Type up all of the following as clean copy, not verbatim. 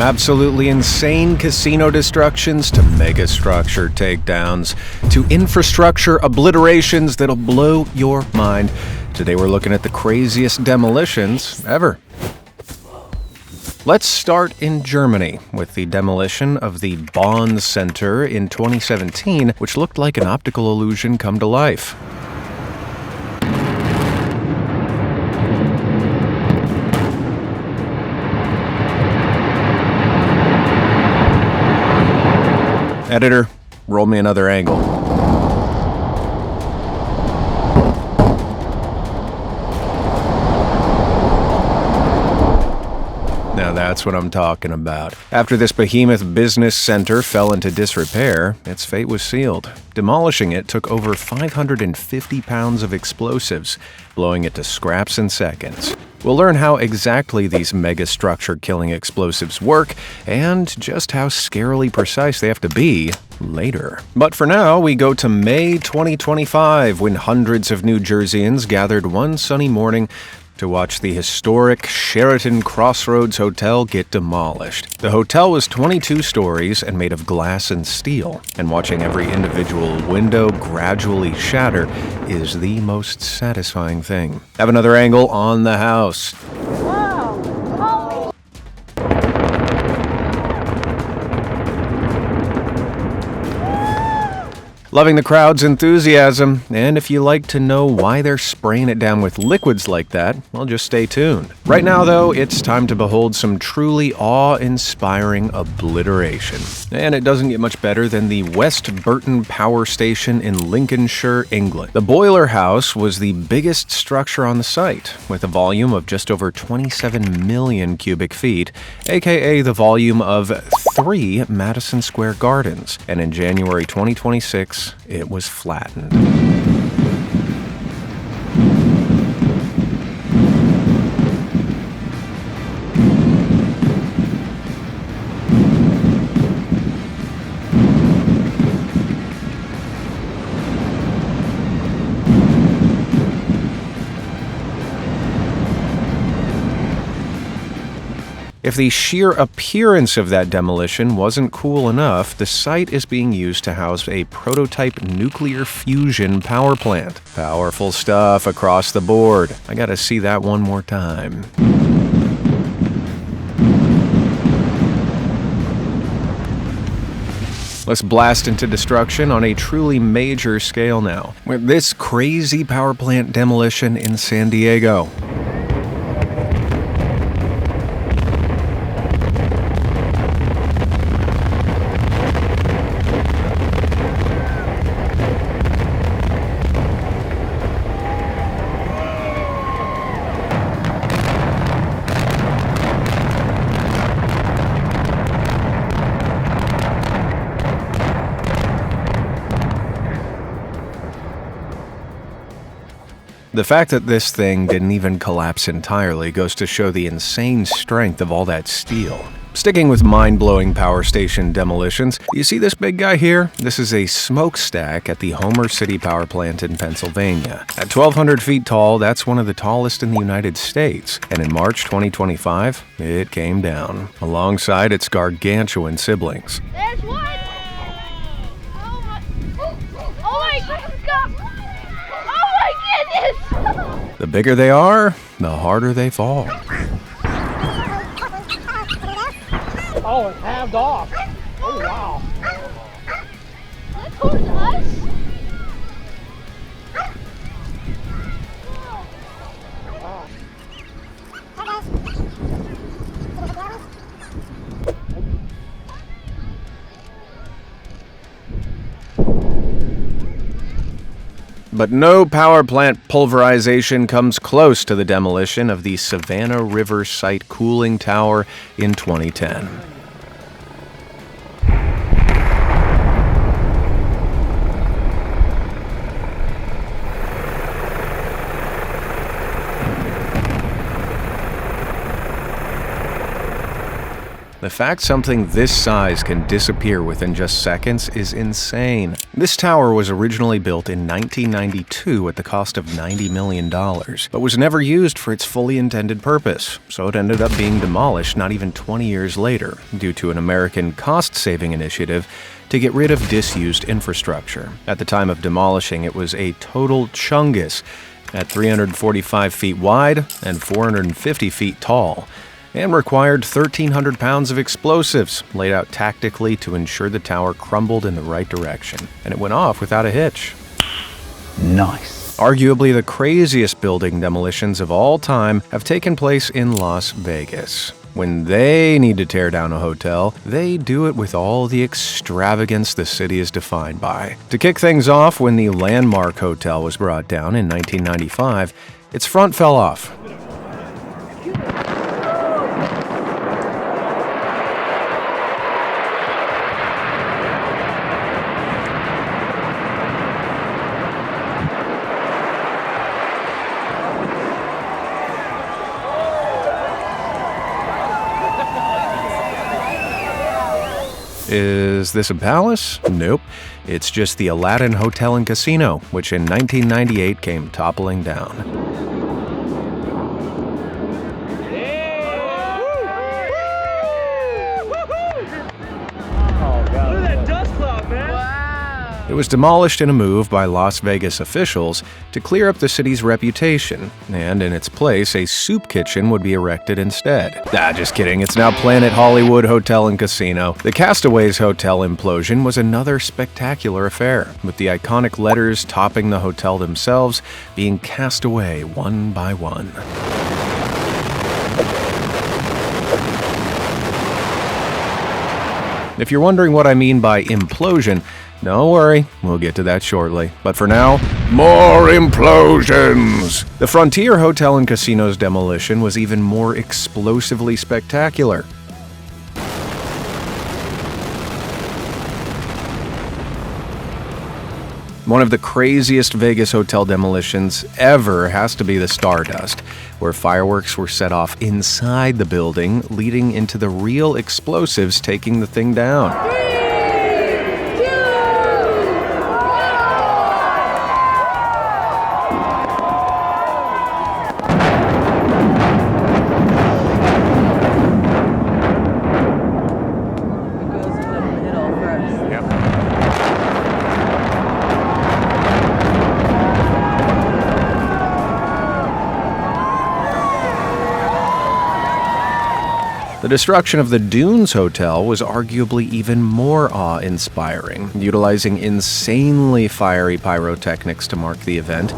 From absolutely insane casino destructions to megastructure takedowns to infrastructure obliterations that'll blow your mind. Today we're looking at the craziest demolitions ever. Let's start in Germany with the demolition of the Bonn Center in 2017, which looked like an optical illusion come to life. Editor, roll me another angle. Now that's what I'm talking about. After this behemoth business center fell into disrepair, its fate was sealed. Demolishing it took over 550 pounds of explosives, blowing it to scraps in seconds. We'll learn how exactly these megastructure-killing explosives work and just how scarily precise they have to be later. But for now, we go to May 2025 when hundreds of New Jerseyans gathered one sunny morning to watch the historic Sheraton Crossroads Hotel get demolished. The hotel was 22 stories and made of glass and steel, and watching every individual window gradually shatter is the most satisfying thing. Have another angle on the house. Loving the crowd's enthusiasm, and if you like to know why they're spraying it down with liquids like that, well, just stay tuned. Right now, though, it's time to behold some truly awe-inspiring obliteration. And it doesn't get much better than the West Burton Power Station in Lincolnshire, England. The boiler house was the biggest structure on the site, with a volume of just over 27 million cubic feet, aka the volume of 3 Madison Square Gardens, and in January 2026, it was flattened. If the sheer appearance of that demolition wasn't cool enough, the site is being used to house a prototype nuclear fusion power plant. Powerful stuff across the board. I gotta see that one more time. Let's blast into destruction on a truly major scale now, with this crazy power plant demolition in San Diego. The fact that this thing didn't even collapse entirely goes to show the insane strength of all that steel. Sticking with mind-blowing power station demolitions, you see this big guy here? This is a smokestack at the Homer City Power Plant in Pennsylvania. At 1,200 feet tall, that's one of the tallest in the United States, and in March 2025, it came down, alongside its gargantuan siblings. There's one! Oh my God! Oh my goodness! The bigger they are, the harder they fall. Oh, it's halved off. Oh, wow. Look towards us. But no power plant pulverization comes close to the demolition of the Savannah River Site cooling tower in 2010. The fact something this size can disappear within just seconds is insane. This tower was originally built in 1992 at the cost of $90 million, but was never used for its fully intended purpose, so it ended up being demolished not even 20 years later, due to an American cost-saving initiative to get rid of disused infrastructure. At the time of demolishing, it was a total chungus at 345 feet wide and 450 feet tall, and required 1,300 pounds of explosives laid out tactically to ensure the tower crumbled in the right direction. And it went off without a hitch. Nice. Arguably the craziest building demolitions of all time have taken place in Las Vegas. When they need to tear down a hotel, they do it with all the extravagance the city is defined by. To kick things off, when the Landmark Hotel was brought down in 1995, its front fell off. Is this a palace? Nope. It's just the Aladdin Hotel and Casino, which in 1998 came toppling down. It was demolished in a move by Las Vegas officials to clear up the city's reputation, and in its place, a soup kitchen would be erected instead. Just kidding, it's now Planet Hollywood Hotel and Casino. The Castaways Hotel implosion was another spectacular affair, with the iconic letters topping the hotel themselves being cast away one by one. If you're wondering what I mean by implosion, don't worry, we'll get to that shortly. But for now, more implosions! The Frontier Hotel and Casino's demolition was even more explosively spectacular. One of the craziest Vegas hotel demolitions ever has to be the Stardust, where fireworks were set off inside the building, leading into the real explosives taking the thing down. The destruction of the Dunes Hotel was arguably even more awe-inspiring, utilizing insanely fiery pyrotechnics to mark the event.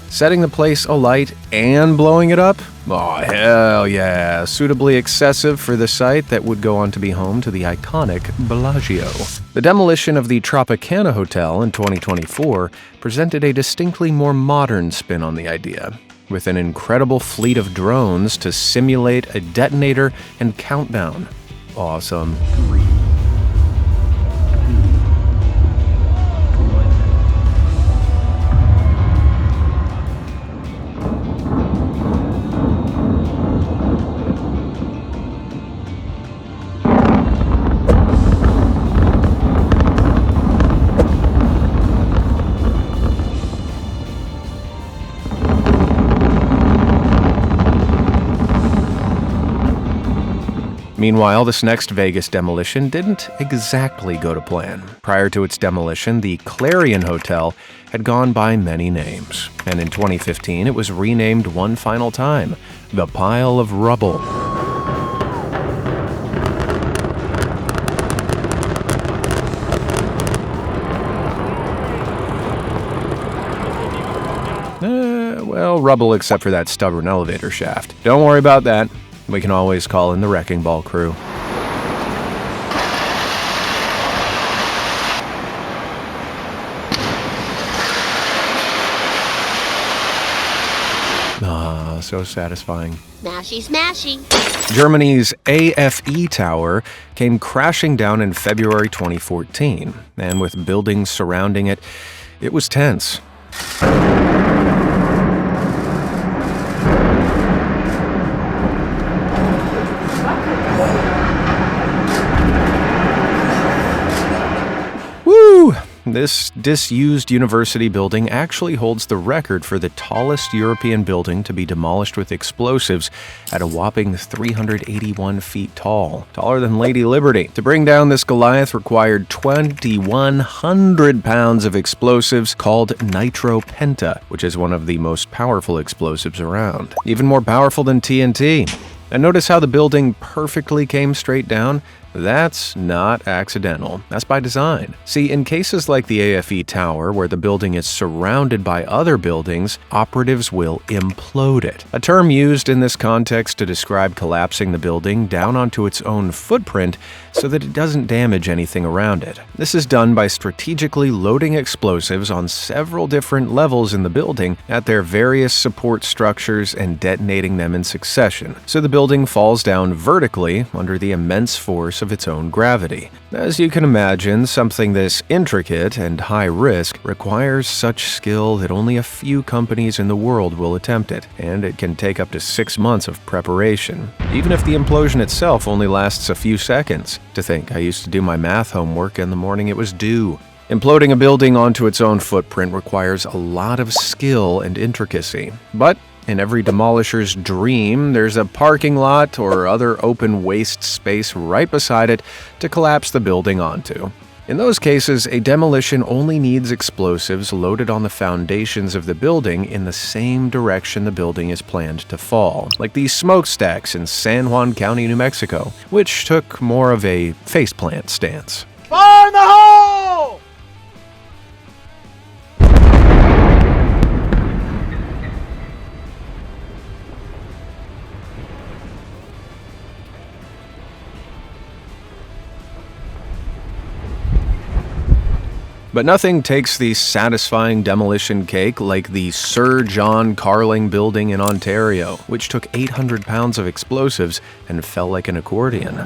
Setting the place alight and blowing it up? Oh, hell yeah. Suitably excessive for the site that would go on to be home to the iconic Bellagio. The demolition of the Tropicana Hotel in 2024 presented a distinctly more modern spin on the idea, with an incredible fleet of drones to simulate a detonator and countdown. Awesome. Meanwhile, this next Vegas demolition didn't exactly go to plan. Prior to its demolition, the Clarion Hotel had gone by many names, and in 2015 it was renamed one final time, the Pile of Rubble. rubble except for that stubborn elevator shaft. Don't worry about that. We can always call in the wrecking ball crew. Ah, so satisfying. Smashy, smashy. Germany's AFE Tower came crashing down in February 2014, and with buildings surrounding it, it was tense. Woo! This disused university building actually holds the record for the tallest European building to be demolished with explosives at a whopping 381 feet tall, taller than Lady Liberty. To bring down this Goliath required 2,100 pounds of explosives called nitropenta, which is one of the most powerful explosives around. Even more powerful than TNT. And notice how the building perfectly came straight down? That's not accidental. That's by design. See, in cases like the AFE Tower, where the building is surrounded by other buildings, operatives will implode it. A term used in this context to describe collapsing the building down onto its own footprint so that it doesn't damage anything around it. This is done by strategically loading explosives on several different levels in the building at their various support structures and detonating them in succession, so the building falls down vertically under the immense force of its own gravity. As you can imagine, something this intricate and high risk requires such skill that only a few companies in the world will attempt it, and it can take up to 6 months of preparation, even if the implosion itself only lasts a few seconds. To think, I used to do my math homework and the morning it was due. Imploding a building onto its own footprint requires a lot of skill and intricacy, but in every demolisher's dream, there's a parking lot or other open waste space right beside it to collapse the building onto. In those cases, a demolition only needs explosives loaded on the foundations of the building in the same direction the building is planned to fall, like these smokestacks in San Juan County, New Mexico, which took more of a faceplant stance. Fire in the hole! But nothing takes the satisfying demolition cake like the Sir John Carling building in Ontario, which took 800 pounds of explosives and fell like an accordion.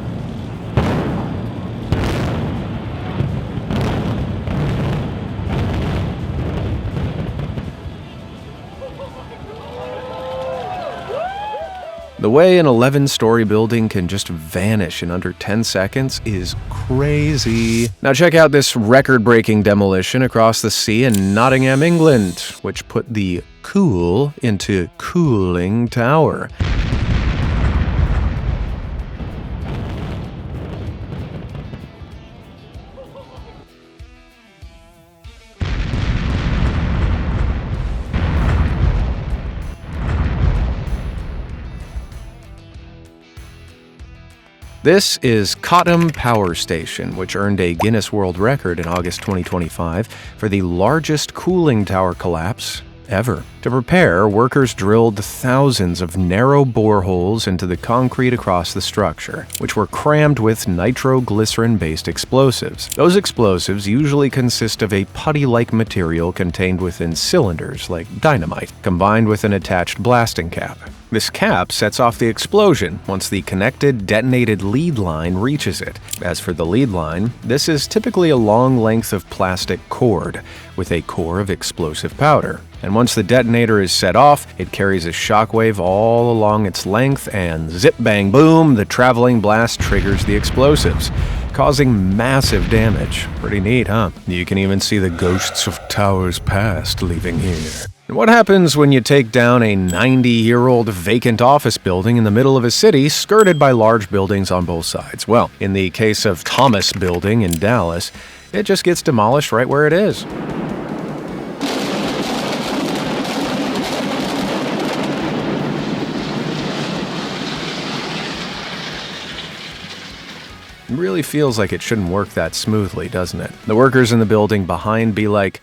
The way an 11-story building can just vanish in under 10 seconds is crazy. Now check out this record-breaking demolition across the sea in Nottingham, England, which put the cool into cooling tower. This is Cottam Power Station, which earned a Guinness World Record in August 2025 for the largest cooling tower collapse ever. To prepare, workers drilled thousands of narrow boreholes into the concrete across the structure, which were crammed with nitroglycerin-based explosives. Those explosives usually consist of a putty-like material contained within cylinders, like dynamite, combined with an attached blasting cap. This cap sets off the explosion once the connected detonated lead line reaches it. As for the lead line, this is typically a long length of plastic cord with a core of explosive powder. And once the detonator is set off, it carries a shockwave all along its length, and zip bang boom, the traveling blast triggers the explosives, causing massive damage. Pretty neat, huh? You can even see the ghosts of towers past leaving here. And what happens when you take down a 90-year-old vacant office building in the middle of a city skirted by large buildings on both sides? Well, in the case of Thomas Building in Dallas, it just gets demolished right where it is. It really feels like it shouldn't work that smoothly, doesn't it? The workers in the building behind be like,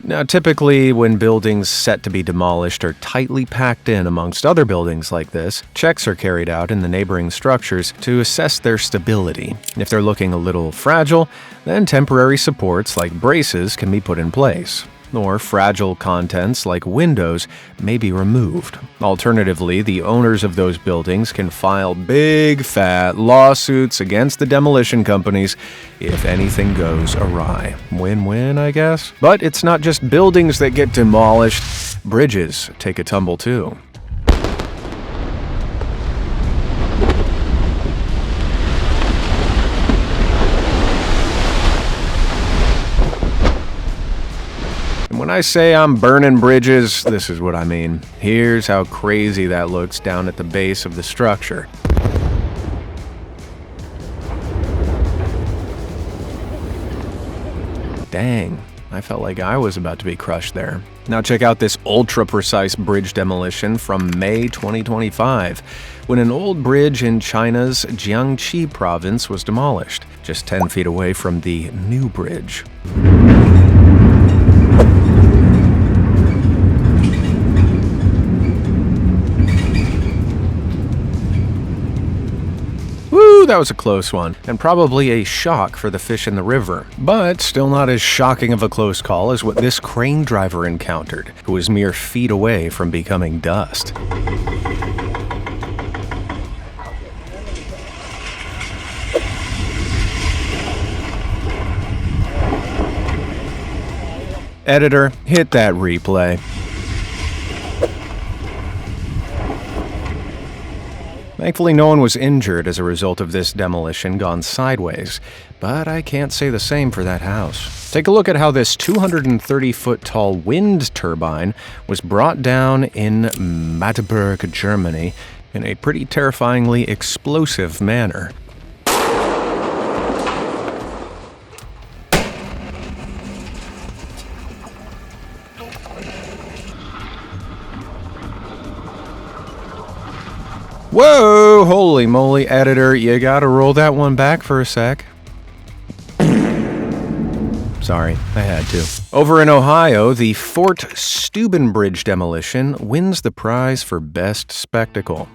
Now, typically, when buildings set to be demolished are tightly packed in amongst other buildings like this, checks are carried out in the neighboring structures to assess their stability. If they're looking a little fragile, then temporary supports like braces can be put in place. Or fragile contents like windows may be removed. Alternatively, the owners of those buildings can file big fat lawsuits against the demolition companies if anything goes awry. Win-win, I guess? But it's not just buildings that get demolished. Bridges take a tumble too. When I say I'm burning bridges, this is what I mean. Here's how crazy that looks down at the base of the structure. Dang, I felt like I was about to be crushed there. Now check out this ultra-precise bridge demolition from May 2025, when an old bridge in China's Jiangxi province was demolished, just 10 feet away from the new bridge. That was a close one, and probably a shock for the fish in the river. But still not as shocking of a close call as what this crane driver encountered, who was mere feet away from becoming dust. Editor, hit that replay. Thankfully, no one was injured as a result of this demolition gone sideways, but I can't say the same for that house. Take a look at how this 230-foot-tall wind turbine was brought down in Magdeburg, Germany, in a pretty terrifyingly explosive manner. Whoa, holy moly, editor, you gotta roll that one back for a sec. Sorry, I had to. Over in Ohio, the Fort Steuben Bridge demolition wins the prize for Best Spectacle.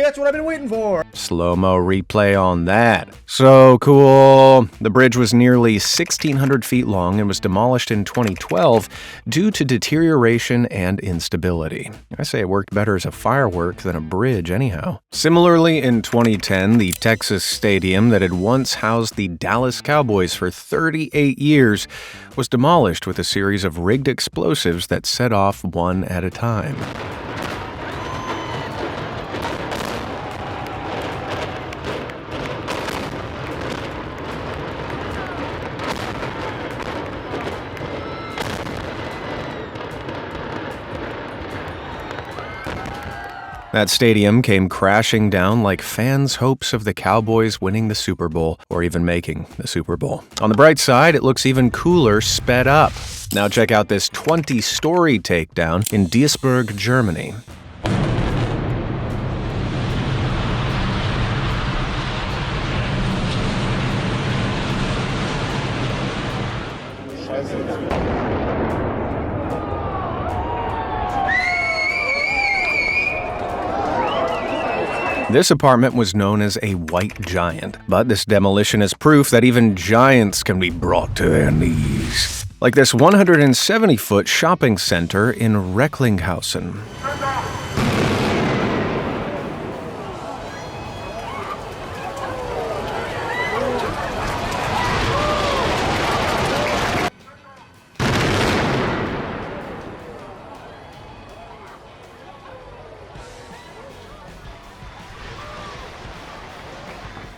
That's what I've been waiting for. Slow-mo replay on that. So cool. The bridge was nearly 1,600 feet long and was demolished in 2012 due to deterioration and instability. I say it worked better as a firework than a bridge anyhow. Similarly, in 2010, the Texas stadium that had once housed the Dallas Cowboys for 38 years was demolished with a series of rigged explosives that set off one at a time. That stadium came crashing down like fans' hopes of the Cowboys winning the Super Bowl, or even making the Super Bowl. On the bright side, it looks even cooler sped up. Now check out this 20-story takedown in Duisburg, Germany. This apartment was known as a white giant, but this demolition is proof that even giants can be brought to their knees. Like this 170-foot shopping center in Recklinghausen.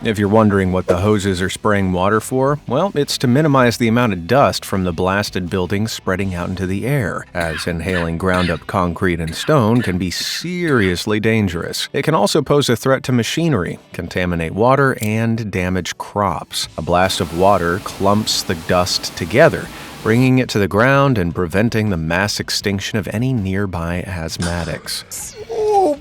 If you're wondering what the hoses are spraying water for, well, it's to minimize the amount of dust from the blasted buildings spreading out into the air, as inhaling ground-up concrete and stone can be seriously dangerous. It can also pose a threat to machinery, contaminate water, and damage crops. A blast of water clumps the dust together, bringing it to the ground and preventing the mass extinction of any nearby asthmatics.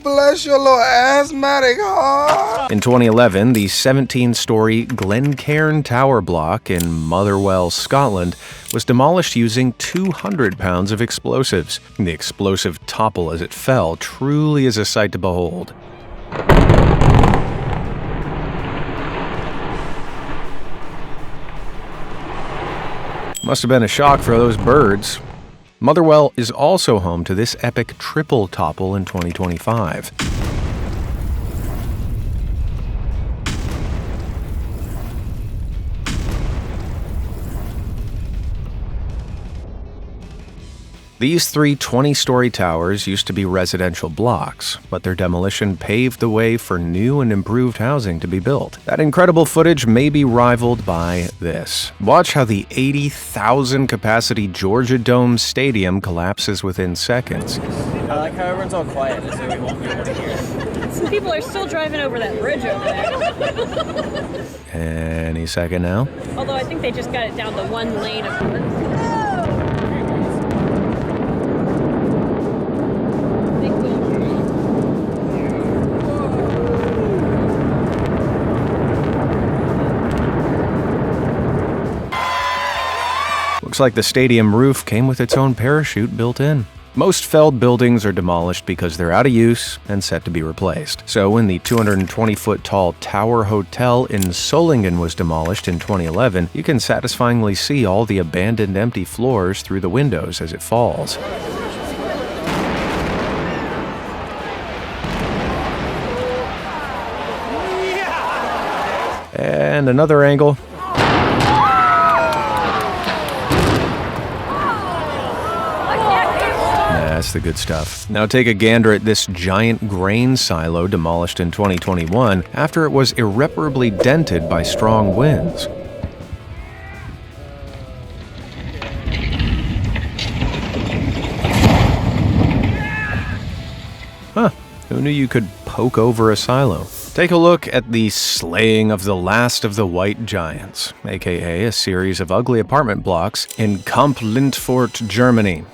bless your little asthmatic heart. In 2011, the 17-story Glencairn Tower block in Motherwell, Scotland, was demolished using 200 pounds of explosives. The explosive topple as it fell truly is a sight to behold. Must have been a shock for those birds. Motherwell is also home to this epic triple topple in 2025. These three 20-story towers used to be residential blocks, but their demolition paved the way for new and improved housing to be built. That incredible footage may be rivaled by this. Watch how the 80,000-capacity Georgia Dome Stadium collapses within seconds. I like how everyone's all quiet, this way we won't be able to hear. Some people are still driving over that bridge over there. Any second now. Although I think they just got it down to one lane of Looks like the stadium roof came with its own parachute built in. Most felled buildings are demolished because they're out of use and set to be replaced. So when the 220-foot-tall Tower Hotel in Solingen was demolished in 2011, you can satisfyingly see all the abandoned empty floors through the windows as it falls. And another angle. That's the good stuff. Now take a gander at this giant grain silo demolished in 2021 after it was irreparably dented by strong winds. Huh, who knew you could poke over a silo? Take a look at the slaying of the last of the White Giants, aka a series of ugly apartment blocks in Kamp-Lintfort, Germany.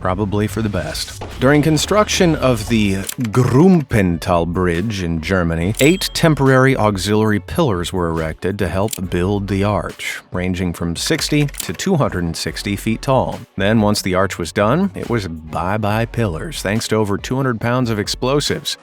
Probably for the best. During construction of the Grumpental Bridge in Germany, 8 temporary auxiliary pillars were erected to help build the arch, ranging from 60 to 260 feet tall. Then, once the arch was done, it was bye-bye pillars, thanks to over 200 pounds of explosives.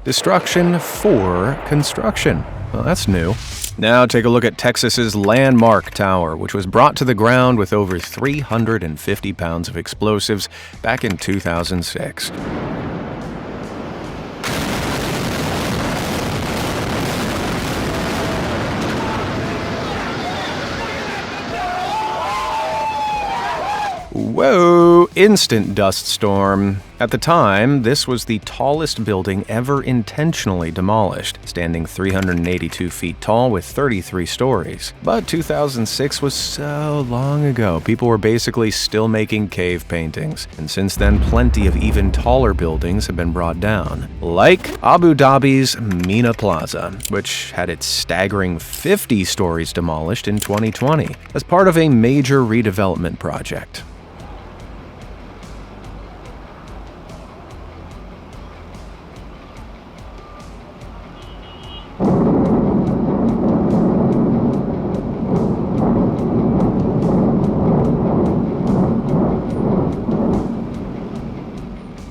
Destruction for construction. Well, that's new. Now take a look at Texas's Landmark Tower, which was brought to the ground with over 350 pounds of explosives back in 2006. Whoa! Instant dust storm. At the time, this was the tallest building ever intentionally demolished, standing 382 feet tall with 33 stories. But 2006 was so long ago, people were basically still making cave paintings. And since then, plenty of even taller buildings have been brought down. Like Abu Dhabi's Mina Plaza, which had its staggering 50 stories demolished in 2020 as part of a major redevelopment project.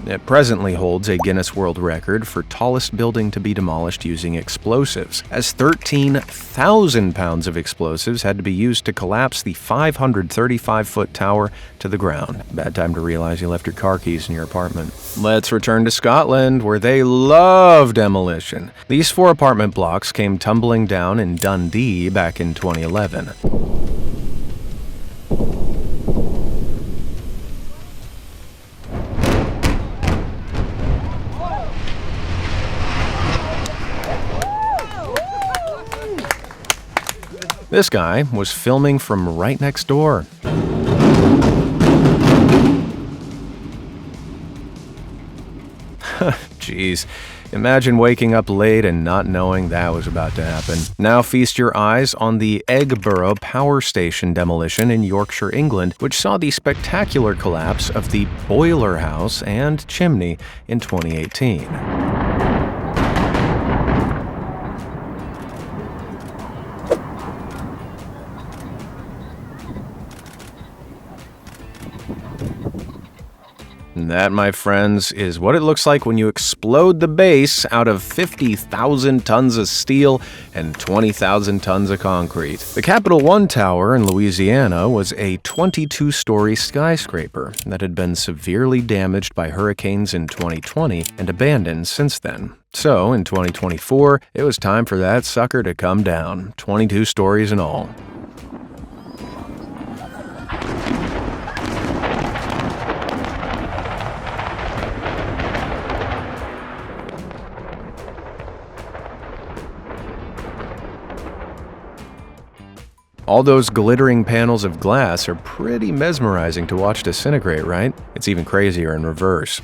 It presently holds a Guinness World Record for tallest building to be demolished using explosives, as 13,000 pounds of explosives had to be used to collapse the 535-foot tower to the ground. Bad time to realize you left your car keys in your apartment. Let's return to Scotland, where they love demolition. These 4 apartment blocks came tumbling down in Dundee back in 2011. This guy was filming from right next door. Jeez. Imagine waking up late and not knowing that was about to happen. Now feast your eyes on the Eggborough Power Station demolition in Yorkshire, England, which saw the spectacular collapse of the boiler house and chimney in 2018. That, my friends, is what it looks like when you explode the base out of 50,000 tons of steel and 20,000 tons of concrete. The Capital One Tower in Louisiana was a 22-story skyscraper that had been severely damaged by hurricanes in 2020 and abandoned since then. So, in 2024, it was time for that sucker to come down, 22 stories in all. All those glittering panels of glass are pretty mesmerizing to watch disintegrate, right? It's even crazier in reverse.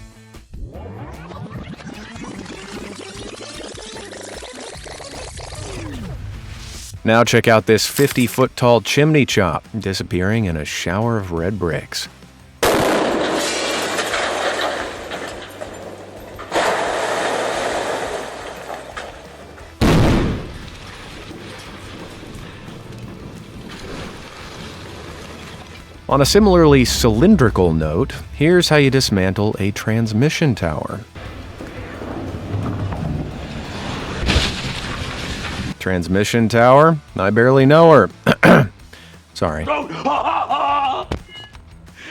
Now check out this 50-foot tall chimney chop, disappearing in a shower of red bricks. On a similarly cylindrical note, here's how you dismantle a transmission tower. Transmission tower? I barely know her. Sorry.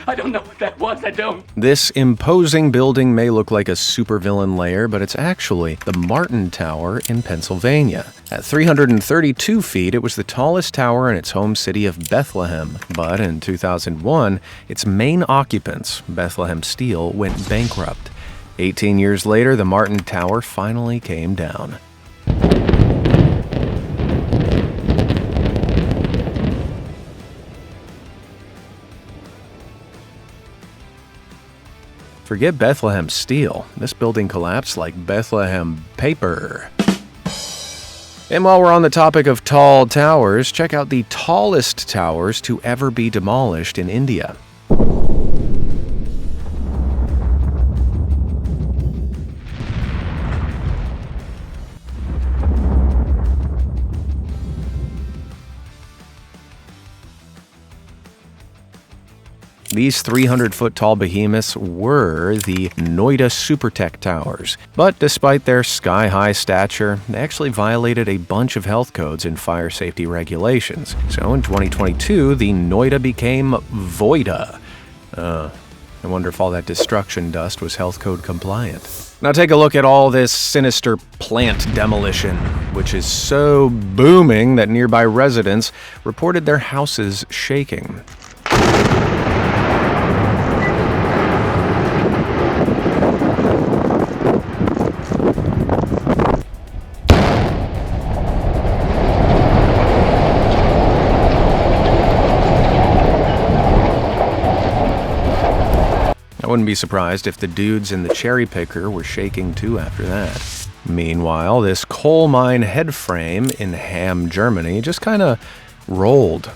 I don't know what that was, I don't. This imposing building may look like a supervillain lair, but it's actually the Martin Tower in Pennsylvania. At 332 feet, it was the tallest tower in its home city of Bethlehem. But in 2001, its main occupants, Bethlehem Steel, went bankrupt. 18 years later, the Martin Tower finally came down. Forget Bethlehem Steel. This building collapsed like Bethlehem paper. And while we're on the topic of tall towers, check out the tallest towers to ever be demolished in India. These 300-foot-tall behemoths were the Noida Supertech Towers. But despite their sky-high stature, they actually violated a bunch of health codes and fire safety regulations. So in 2022, the Noida became Voida. I wonder if all that destruction dust was health code compliant. Now take a look at all this sinister plant demolition, which is so booming that nearby residents reported their houses shaking. I wouldn't be surprised if the dudes in the cherry picker were shaking too after that. Meanwhile, this coal mine head frame in Hamm, Germany just kind of rolled.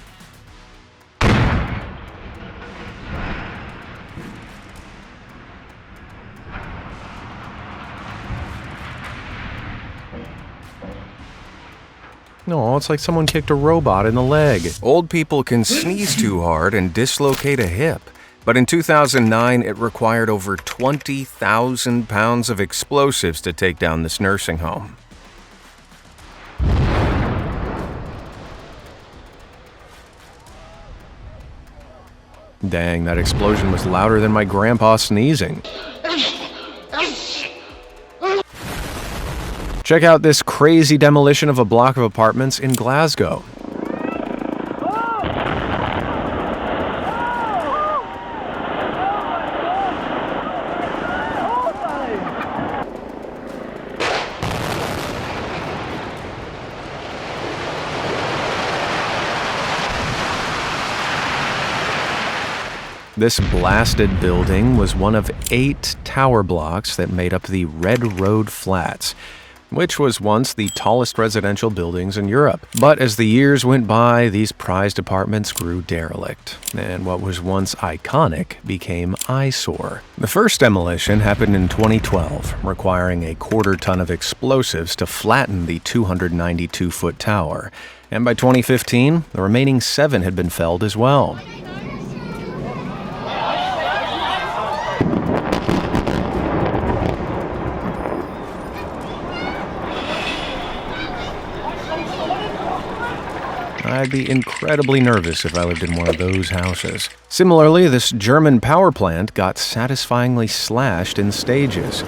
No, it's like someone kicked a robot in the leg. Old people can sneeze too hard and dislocate a hip. But in 2009, it required over 20,000 pounds of explosives to take down this nursing home. Dang, that explosion was louder than my grandpa sneezing. Check out this crazy demolition of a block of apartments in Glasgow. This blasted building was one of 8 tower blocks that made up the Red Road Flats, which was once the tallest residential buildings in Europe. But as the years went by, these prized apartments grew derelict, and what was once iconic became eyesore. The first demolition happened in 2012, requiring a quarter-ton of explosives to flatten the 292-foot tower. And by 2015, the remaining 7 had been felled as well. I'd be incredibly nervous if I lived in one of those houses. Similarly, this German power plant got satisfyingly slashed in stages.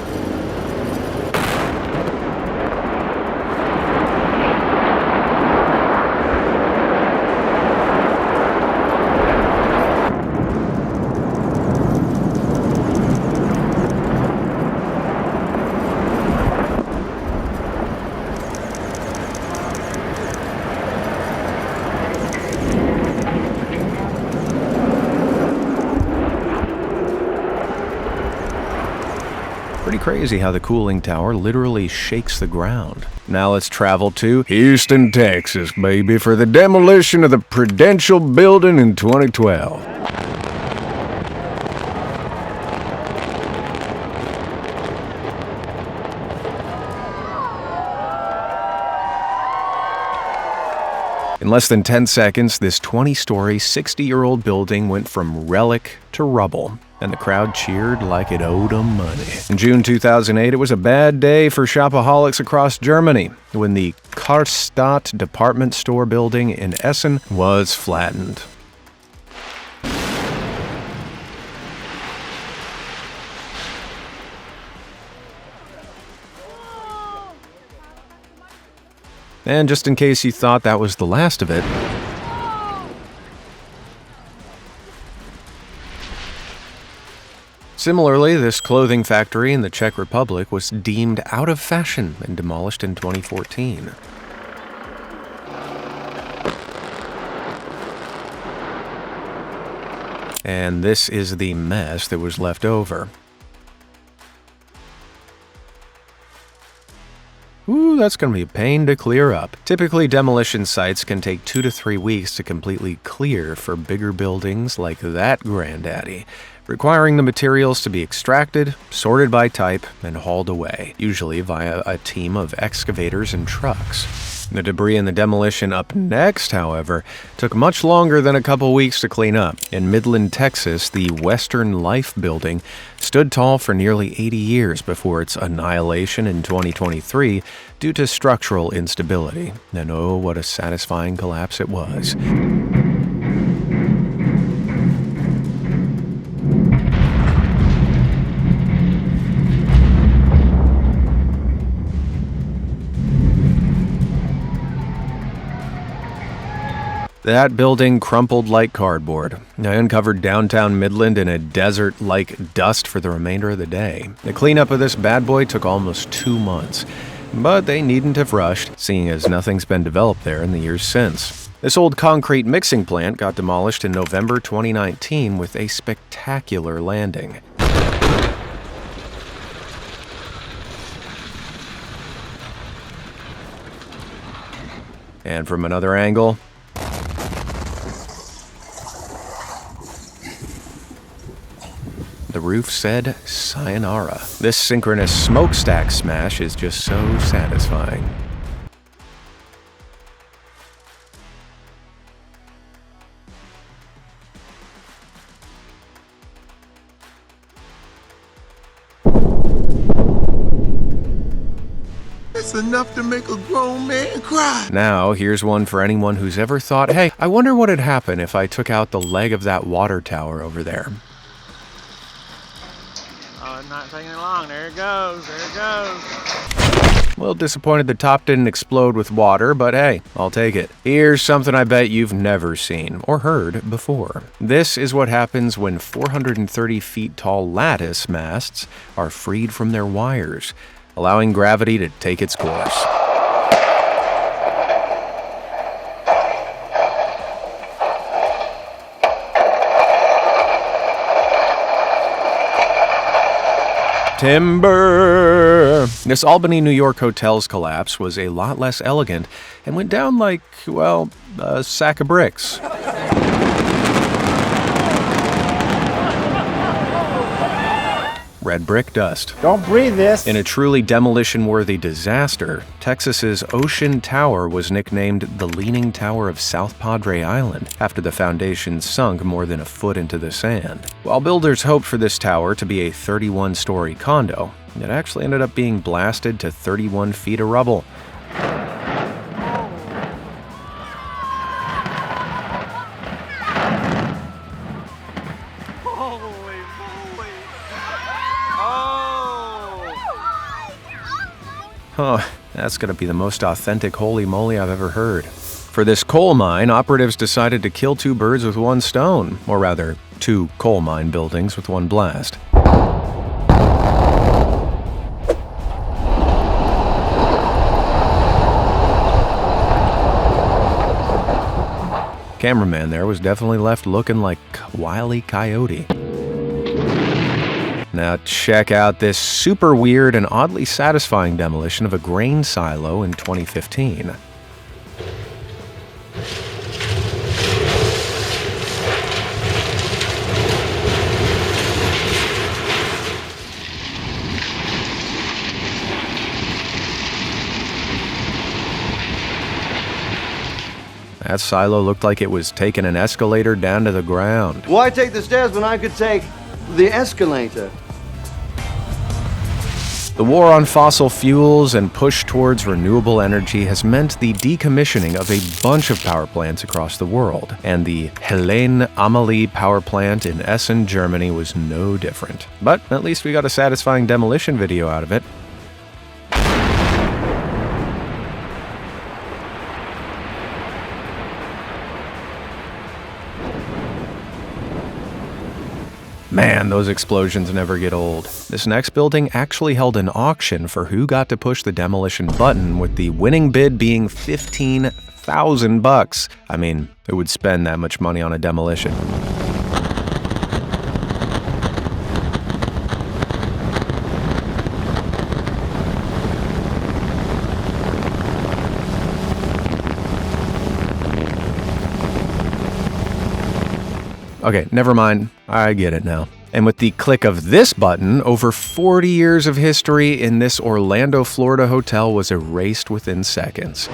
Pretty crazy how the cooling tower literally shakes the ground. Now let's travel to Houston, Texas, baby, for the demolition of the Prudential Building in 2012. In less than 10 seconds, this 20-story, 60-year-old building went from relic to rubble, and the crowd cheered like it owed them money. In June 2008, it was a bad day for shopaholics across Germany when the Karstadt department store building in Essen was flattened. And just in case you thought that was the last of it, similarly, this clothing factory in the Czech Republic was deemed out of fashion and demolished in 2014. And this is the mess that was left over. Ooh, that's going to be a pain to clear up. Typically, demolition sites can take 2 to 3 weeks to completely clear for bigger buildings like that granddaddy, requiring the materials to be extracted, sorted by type, and hauled away, usually via a team of excavators and trucks. The debris in the demolition up next, however, took much longer than a couple weeks to clean up. In Midland, Texas, the Western Life building stood tall for nearly 80 years before its annihilation in 2023 due to structural instability. And oh, what a satisfying collapse it was. That building crumpled like cardboard. I uncovered downtown Midland in a desert-like dust for the remainder of the day. The cleanup of this bad boy took almost 2 months, but they needn't have rushed, seeing as nothing's been developed there in the years since. This old concrete mixing plant got demolished in November 2019 with a spectacular landing. And from another angle, the roof said, "Sayonara." This synchronous smokestack smash is just so satisfying. It's enough to make a grown man cry. Now, here's one for anyone who's ever thought, hey, I wonder what would happen if I took out the leg of that water tower over there. Oh, it's not taking long. There it goes. There it goes. Well, disappointed the top didn't explode with water, but hey, I'll take it. Here's something I bet you've never seen or heard before. This is what happens when 430 feet tall lattice masts are freed from their wires, allowing gravity to take its course. Timber! This Albany, New York hotel's collapse was a lot less elegant and went down like, well, a sack of bricks. Red brick dust. Don't breathe this. In a truly demolition-worthy disaster, Texas's Ocean Tower was nicknamed the Leaning Tower of South Padre Island after the foundation sunk more than a foot into the sand. While builders hoped for this tower to be a 31-story condo, it actually ended up being blasted to 31 feet of rubble. Oh, that's gonna be the most authentic holy moly I've ever heard. For this coal mine, operatives decided to kill two birds with one stone, or rather, two coal mine buildings with one blast. Cameraman there was definitely left looking like Wile E. Coyote. Now check out this super weird and oddly satisfying demolition of a grain silo in 2015. That silo looked like it was taking an escalator down to the ground. Why take the stairs when I could take the escalator? The war on fossil fuels and push towards renewable energy has meant the decommissioning of a bunch of power plants across the world, and the Helene Amalie power plant in Essen, Germany was no different. But at least we got a satisfying demolition video out of it. Man, those explosions never get old. This next building actually held an auction for who got to push the demolition button, with the winning bid being $15,000. I mean, who would spend that much money on a demolition? Okay, never mind. I get it now. And with the click of this button, over 40 years of history in this Orlando, Florida hotel was erased within seconds.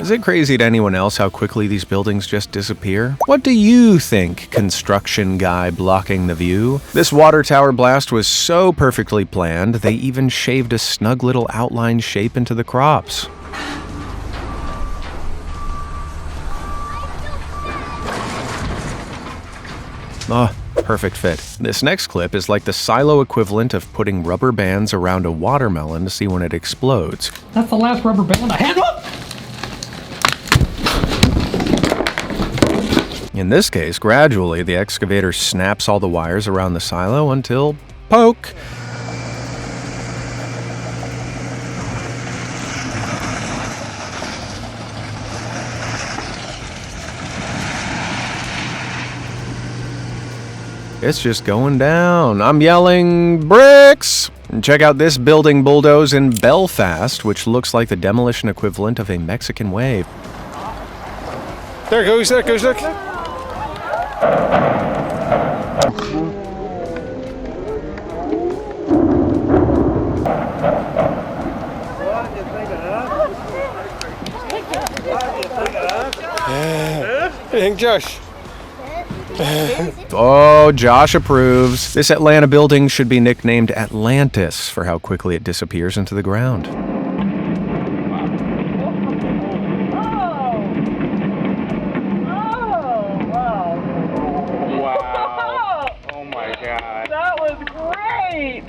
Is it crazy to anyone else how quickly these buildings just disappear? What do you think, construction guy blocking the view? This water tower blast was so perfectly planned, they even shaved a snug little outline shape into the crops. Oh, perfect fit. This next clip is like the silo equivalent of putting rubber bands around a watermelon to see when it explodes. That's the last rubber band I had. In this case, gradually, the excavator snaps all the wires around the silo until poke! It's just going down. I'm yelling, bricks! And check out this building bulldoze in Belfast, which looks like the demolition equivalent of a Mexican wave. There it goes, look. What do you think, Josh? Oh, Josh approves. This Atlanta building should be nicknamed Atlantis for how quickly it disappears into the ground. Wow. Oh my God. That was great!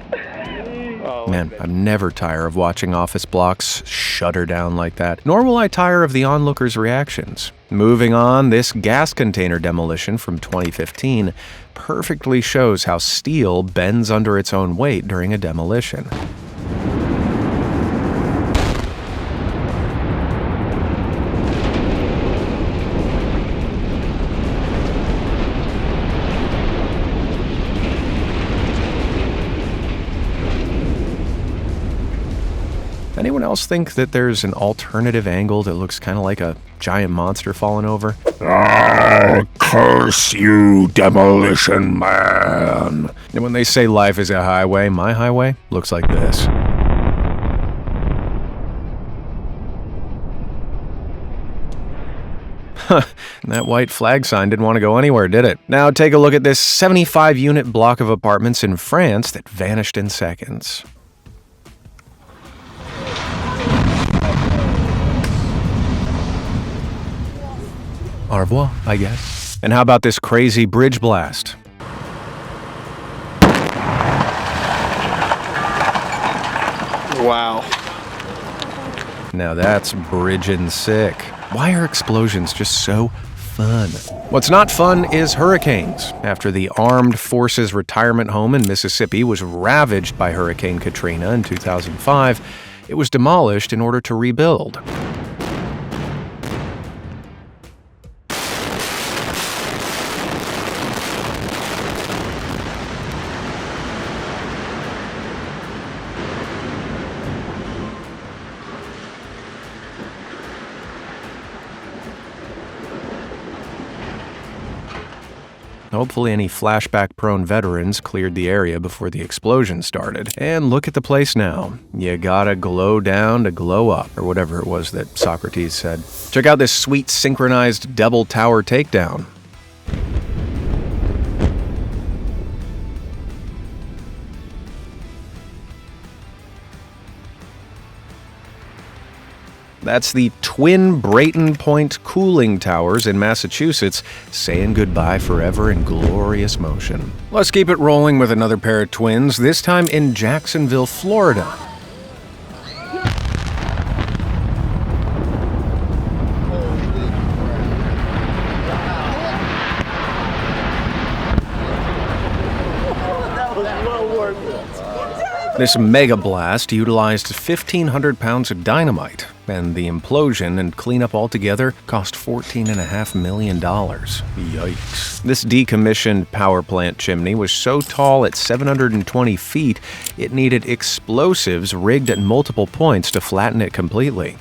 Man, I'm never tired of watching office blocks shudder down like that, nor will I tire of the onlookers' reactions. Moving on, this gas container demolition from 2015 perfectly shows how steel bends under its own weight during a demolition. Anyone else think that there's an alternative angle that looks kind of like a giant monster falling over? I curse you, Demolition Man. And when they say life is a highway, my highway looks like this. That white flag sign didn't want to go anywhere, did it? Now take a look at this 75-unit block of apartments in France that vanished in seconds. Au revoir, I guess. And how about this crazy bridge blast? Wow. Now that's bridgin' sick. Why are explosions just so fun? What's not fun is hurricanes. After the Armed Forces Retirement Home in Mississippi was ravaged by Hurricane Katrina in 2005, it was demolished in order to rebuild. Hopefully any flashback-prone veterans cleared the area before the explosion started. And look at the place now. You gotta glow down to glow up, or whatever it was that Socrates said. Check out this sweet synchronized double tower takedown. That's the twin Brayton Point cooling towers in Massachusetts, saying goodbye forever in glorious motion. Let's keep it rolling with another pair of twins, this time in Jacksonville, Florida. This mega blast utilized 1,500 pounds of dynamite, and the implosion and cleanup altogether cost $14.5 million. Yikes. This decommissioned power plant chimney was so tall at 720 feet, it needed explosives rigged at multiple points to flatten it completely.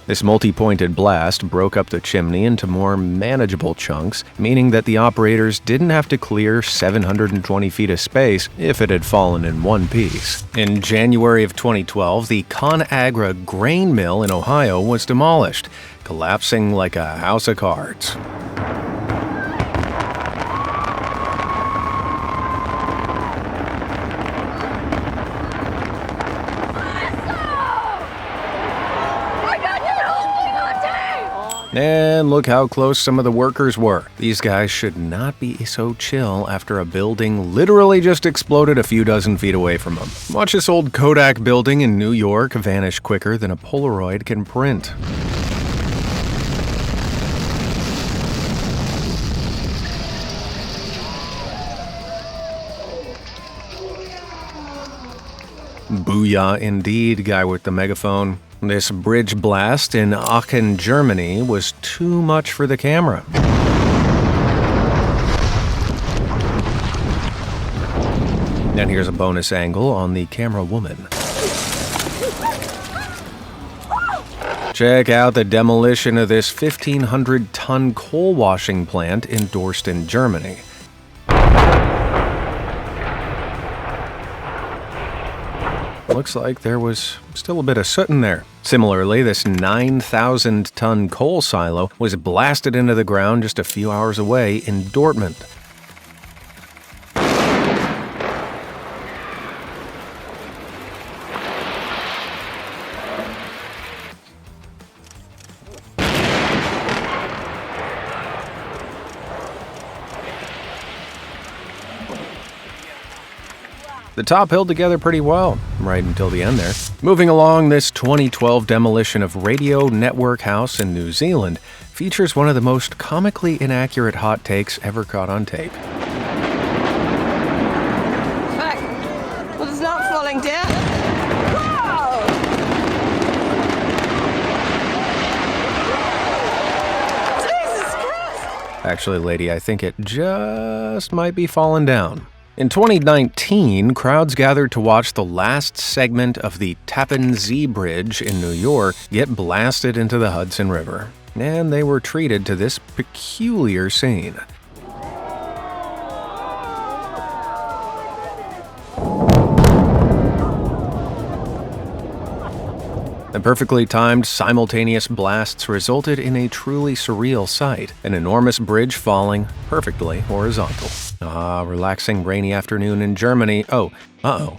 This multi-pointed blast broke up the chimney into more manageable chunks, meaning that the operators didn't have to clear 720 feet of space if it had fallen in one piece. In January of 2012, the ConAgra grain mill in Ohio was demolished, collapsing like a house of cards. And look how close some of the workers were. These guys should not be so chill after a building literally just exploded a few dozen feet away from them. Watch this old Kodak building in New York vanish quicker than a Polaroid can print. Booyah indeed, guy with the megaphone. This bridge blast in Aachen, Germany was too much for the camera. And here's a bonus angle on the camera woman. Check out the demolition of this 1,500-ton coal washing plant in Dorsten, Germany. Looks like there was still a bit of soot in there. Similarly, this 9,000-ton coal silo was blasted into the ground just a few hours away in Dortmund. The top held together pretty well, right until the end there. Moving along, this 2012 demolition of Radio Network House in New Zealand features one of the most comically inaccurate hot takes ever caught on tape. Fuck. Well, it's not falling down. Whoa! Jesus Christ! Actually, lady, I think it just might be falling down. In 2019, crowds gathered to watch the last segment of the Tappan Zee Bridge in New York get blasted into the Hudson River, and they were treated to this peculiar scene. The perfectly timed, simultaneous blasts resulted in a truly surreal sight, an enormous bridge falling perfectly horizontal. Ah, relaxing rainy afternoon in Germany. Oh, uh-oh.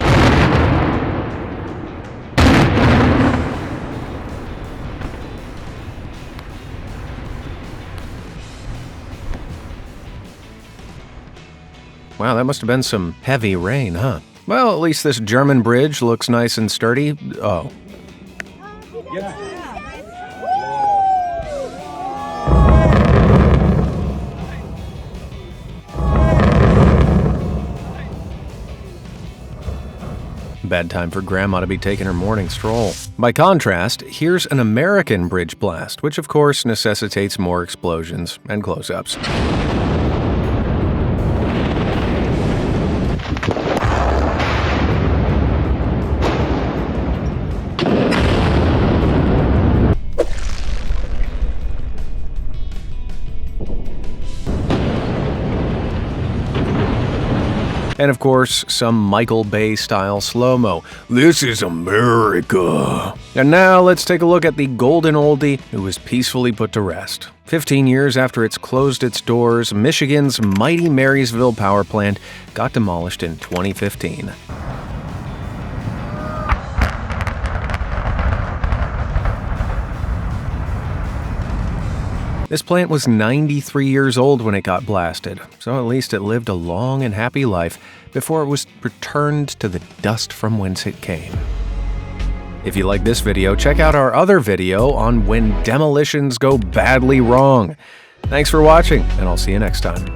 Wow, that must have been some heavy rain, huh? Well, at least this German bridge looks nice and sturdy. Oh. Bad time for Grandma to be taking her morning stroll. By contrast, here's an American bridge blast, which of course necessitates more explosions and close-ups. And of course, some Michael Bay-style slow-mo. This is America. And now let's take a look at the golden oldie who was peacefully put to rest. 15 years after it's closed its doors, Michigan's mighty Marysville power plant got demolished in 2015. This plant was 93 years old when it got blasted, so at least it lived a long and happy life before it was returned to the dust from whence it came. If you like this video, check out our other video on when demolitions go badly wrong. Thanks for watching, and I'll see you next time.